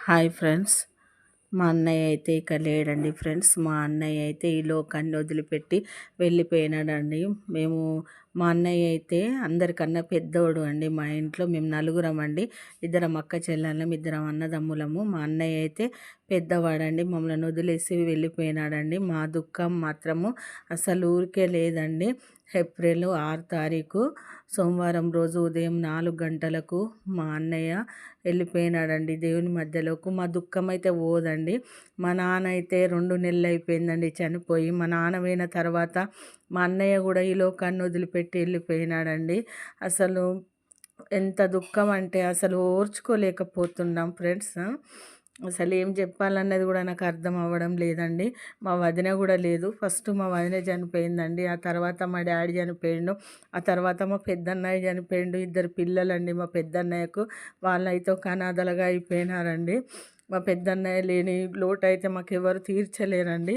Hi friends, మా అన్నయ్య అయితే ఇక లేడండి ఫ్రెండ్స్. మా అన్నయ్య అయితే ఈ లోకాన్ని వదిలిపెట్టి వెళ్ళిపోయినాడండి. మా అన్నయ్య అయితే అందరికన్నా పెద్దోడు అండి. మా ఇంట్లో మేము నలుగురం అండి. ఇద్దరం అక్క చెల్లెళ్ళం, ఇద్దరం అన్నదమ్ములము. మా అన్నయ్య అయితే పెద్దవాడండి. మమ్మల్ని వదిలేసి వెళ్ళిపోయినాడండి. మా దుఃఖం మాత్రము అసలు ఊరికే లేదండి. ఏప్రిల్ 6 తారీఖు సోమవారం రోజు ఉదయం 4 గంటలకు మా అన్నయ్య వెళ్ళిపోయినాడండి దేవుని మధ్యలోకి. మా దుఃఖం అయితే పోదండి. మా నాన్న అయితే 2 నెలలు అయిపోయిందండి చనిపోయి. మా నాన్న పోయిన తర్వాత మా అన్నయ్య కూడా ఈ లోకాన్ని వదిలిపెట్టి వెళ్ళిపోయినాడండి. అసలు ఎంత దుఃఖం అంటే అసలు ఓర్చుకోలేకపోతున్నాం ఫ్రెండ్స్. అసలు ఏం చెప్పాలన్నది కూడా నాకు అర్థం అవ్వడం లేదండి. మా వదిన కూడా లేదు. ఫస్ట్ మా వదిన చనిపోయిందండి, ఆ తర్వాత మా డాడీ చనిపోయిండు, ఆ తర్వాత మా పెద్దన్నయ్య చనిపోయిండు. 2 పిల్లలండి మా పెద్దన్నయ్యకు. వాళ్ళైతే ఒక అనాథలుగా అయిపోయినారండి. మా పెద్దన్నయ్య లేని లోటు అయితే మాకు ఎవరు తీర్చలేరండి.